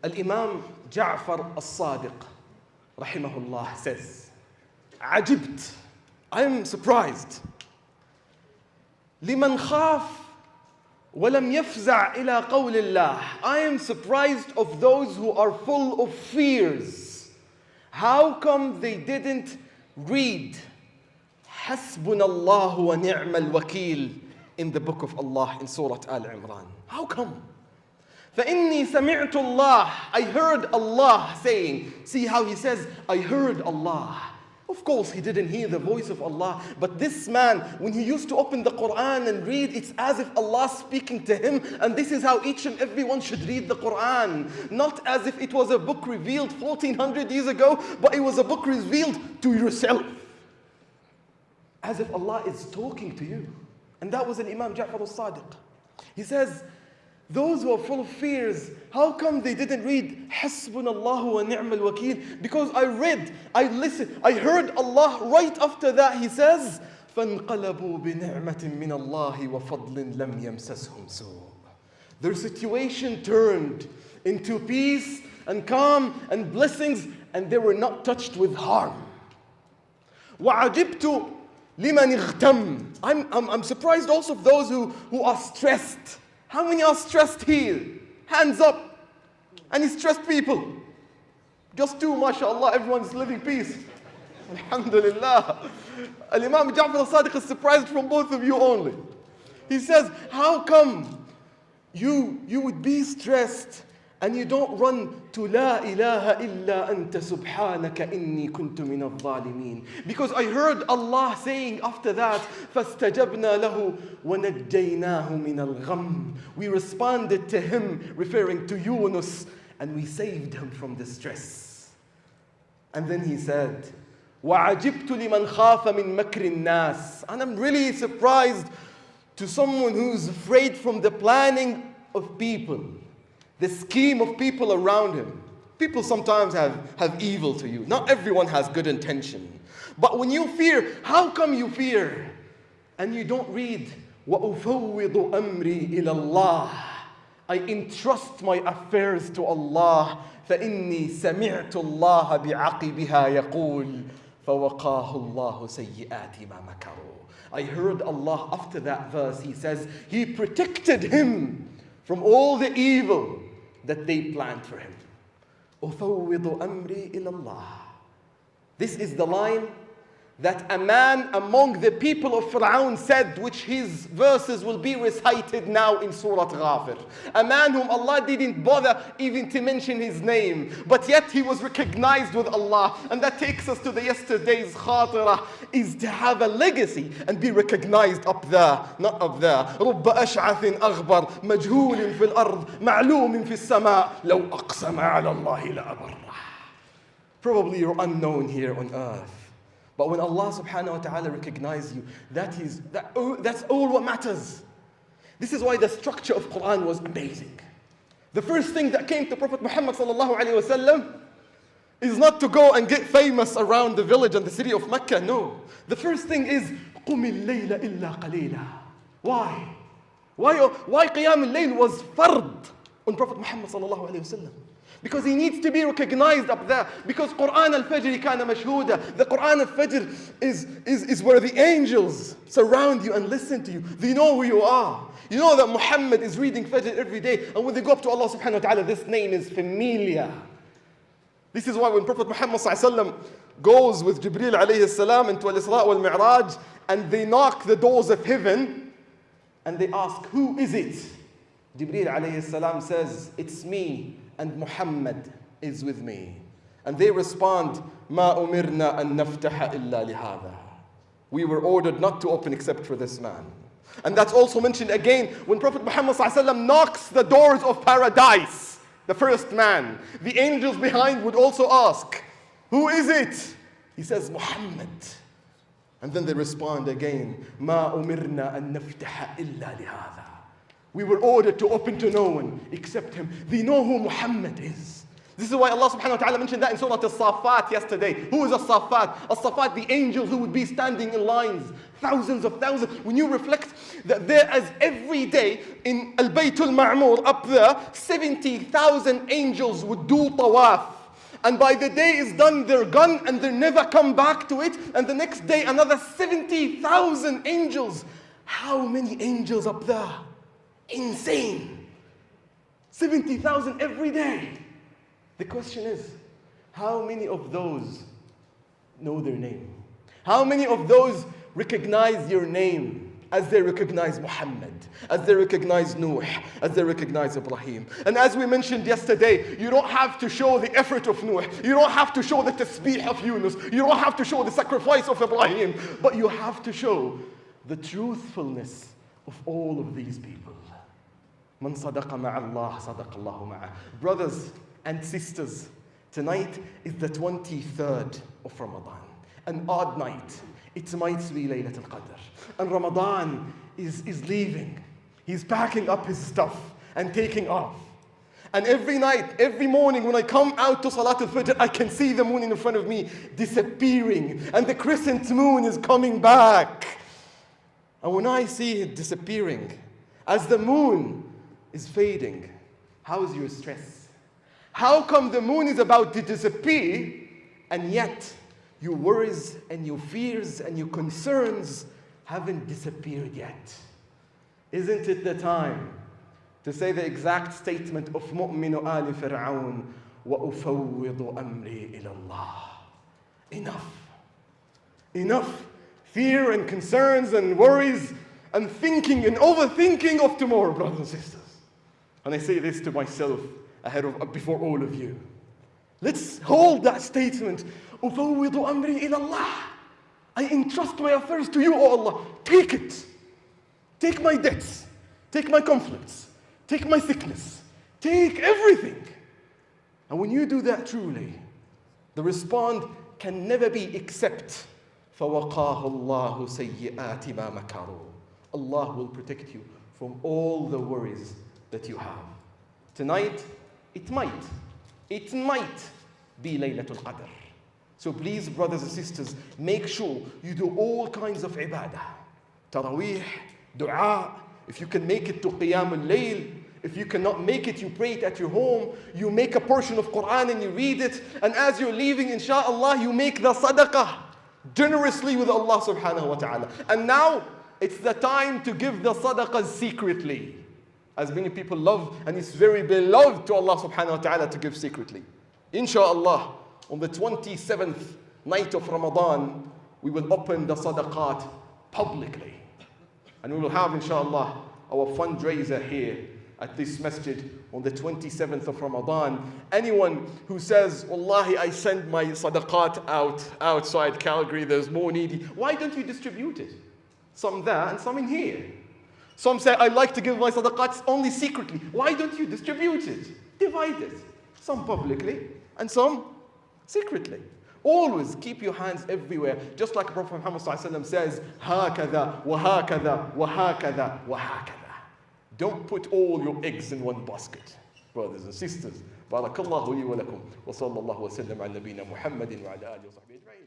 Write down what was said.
Al-Imam Ja'far al-Sadiq, rahimahullah, says, عجبت, I am surprised. لمن خاف ولم يفزع إلى قول الله. I am surprised of those who are full of fears. How come they didn't read حسبنا الله ونعم الوكيل in the book of Allah in Surah Al-Imran? How come? فإني سمعت الله. I heard Allah saying. See how he says, I heard Allah. Of course, he didn't hear the voice of Allah. But this man, when he used to open the Quran and read, it's as if Allah speaking to him. And this is how each and everyone should read the Quran. Not as if it was a book revealed 1400 years ago, but it was a book revealed to yourself. As if Allah is talking to you. And that was an Imam Ja'far al-Sadiq. He says, those who are full of fears, how come they didn't read Hasbunallahu wa ni'mal wakeel? Because I listened, I heard Allah right after that. He says, فَانْقَلَبُوا بِنِعْمَةٍ مِّنَ اللَّهِ وَفَضْلٍ لَمْ يَمْسَسْهُمْ سُوءٌ. Their situation turned into peace and calm and blessings, and they were not touched with harm. وَعَجِبْتُ لِمَنِ اغْتَمْ. I'm surprised also of those who are stressed. How many are stressed here? Hands up. Any stressed people? Just two, mashallah, everyone's living peace. Alhamdulillah. Al-Imam Ja'far al-Sadiq is surprised from both of you only. He says, how come you would be stressed and you don't run to La ilaha illa anta subhanaka inni kuntu min al-zalimin? Because I heard Allah saying after that, فَاسْتَجَبْنَا لَهُ وَنَجَّيْنَاهُ مِنَ الْغَمِّ. We responded to him, referring to Yunus, and we saved him from distress. And then he said, وَعَجِبْتُ لِمَنْ خَافَ مِنْ مَكْرِ النَّاسِ. And I'm really surprised to someone who's afraid from the planning of people. The scheme of people around him. People sometimes have evil to you. Not everyone has good intention. But when you fear, how come you fear? And you don't read, وَأُفَوِّضُ أَمْرِي إِلَى اللَّهِ. I entrust my affairs to Allah. فَإِنِّي سَمِعْتُ اللَّهَ بِعَقِبِهَا يَقُولُ فَوَقَاهُ اللَّهُ سَيِّئَاتِ مَا مَكَرُوا. I heard Allah after that verse, he says, He protected him from all the evil that they planned for him. أُفَوِّضُ أَمْرِي إِلَى اللَّهِ. This is the line that a man among the people of Fir'aun said, which his verses will be recited now in Surah Ghafir. A man whom Allah didn't bother even to mention his name, but yet he was recognized with Allah. And that takes us to the yesterday's Khatira, is to have a legacy and be recognized up there, not up there. رُبَّ أَشْعَثٍ أَغْبَرٍ مَجْهُولٍ فِي الْأَرْضِ مَعْلُومٍ فِي السَّمَاءِ لَوْ أَقْسَمَ عَلَى اللَّهِ لَأَبَرَّهُ. Probably you're unknown here on earth. But when Allah subhanahu wa ta'ala recognizes you, that's all what matters. This is why the structure of Quran was amazing. The first thing that came to Prophet Muhammad sallallahu alayhi wa sallam is not to go and get famous around the village and the city of Mecca. No. The first thing is قُمِ اللَّيْلَ إِلَّا قَلِيلًا. Why? Why Qiyam al-Layl was fard on Prophet Muhammad sallallahu alayhi wa sallam? Because he needs to be recognized up there. Because Quran al-Fajr kana mashhuda. The Quran al-Fajr is where the angels surround you and listen to you. They know who you are. You know that Muhammad is reading Fajr every day. And when they go up to Allah subhanahu wa ta'ala, this name is familiar. This is why when Prophet Muhammad sallallahu alayhi wa sallam goes with Jibreel alayhi salam into al-Isra wal-Mi'raj, and they knock the doors of heaven, and they ask, who is it? Jibreel alayhi salam says, it's me. And Muhammad is with me. And they respond, مَا أُمِرْنَا أَن نَفْتَحَ إِلَّا لِهَذَا. We were ordered not to open except for this man. And that's also mentioned again when Prophet Muhammad ﷺ knocks the doors of paradise, the first man. The angels behind would also ask, who is it? He says, Muhammad. And then they respond again, مَا أُمِرْنَا أَن نَفْتَحَ إِلَّا لِهَذَا. We were ordered to open to no one except him. They know who Muhammad is. This is why Allah subhanahu wa ta'ala mentioned that in Surah As-Saffat yesterday. Who is As-Saffat? As-Saffat, the angels who would be standing in lines, thousands of thousands. When you reflect that there is every day in Al-Baytul Ma'mur up there, 70,000 angels would do tawaf. And by the day is done, they're gone and they never come back to it. And the next day, another 70,000 angels. How many angels up there? Insane. 70,000 every day. The question is, how many of those know their name? How many of those recognize your name as they recognize Muhammad, as they recognize Nuh, as they recognize Ibrahim? And as we mentioned yesterday, you don't have to show the effort of Nuh. You don't have to show the tasbih of Yunus. You don't have to show the sacrifice of Ibrahim. But you have to show the truthfulness of all of these people. Man sadaqa ma'allah, sadaqa Allahu ma'ah. Brothers and sisters, tonight is the 23rd of Ramadan, an odd night. It might be Laylatul Qadr. And Ramadan is leaving. He's packing up his stuff and taking off. And every night, every morning when I come out to Salatul Fajr, I can see the moon in front of me disappearing. And the crescent moon is coming back. And when I see it disappearing, as the moon is fading, how is your stress? How come the moon is about to disappear, and yet your worries and your fears and your concerns haven't disappeared yet? Isn't it the time to say the exact statement of مؤمن آل فرعون وأفوض أمري إلى الله? Enough. Enough fear and concerns and worries and thinking and overthinking of tomorrow, brothers and sisters. And I say this to myself before all of you. Let's hold that statement. أفوض أمري إلى الله. I entrust my affairs to you, O Allah. Take it. Take my debts. Take my conflicts. Take my sickness. Take everything. And when you do that truly, the response can never be except فَوَقَاهُ اللَّهُ سَيِّئَاتِ مَا مَكَرُوا. Allah will protect you from all the worries that you have. Tonight, it might be Laylatul Qadr. So please, brothers and sisters, make sure you do all kinds of ibadah. Taraweeh, dua. If you can make it to Qiyam al-Layl, if you cannot make it, you pray it at your home. You make a portion of Quran and you read it. And as you're leaving, inshallah, you make the sadaqah generously with Allah subhanahu wa ta'ala. And now, it's the time to give the sadaqah secretly. As many people love, and it's very beloved to Allah subhanahu wa ta'ala to give secretly. Inshallah, on the 27th night of Ramadan, we will open the sadaqat publicly. And we will have, inshallah, our fundraiser here at this masjid on the 27th of Ramadan. Anyone who says, Wallahi, I send my sadaqat outside Calgary, there's more needy. Why don't you distribute it? Some there and some in here. Some say, I like to give my sadaqats only secretly. Why don't you distribute it? Divide it. Some publicly and some secretly. Always keep your hands everywhere. Just like Prophet Muhammad says, هَكَذَا وَهَكَذَا وَهَكَذَا وَهَكَذَا. Don't put all your eggs in one basket. Brothers and sisters, بارك الله لي ولكم وصلى الله وسلم على نبينا محمد وعلى آله وصحبه أجمعين.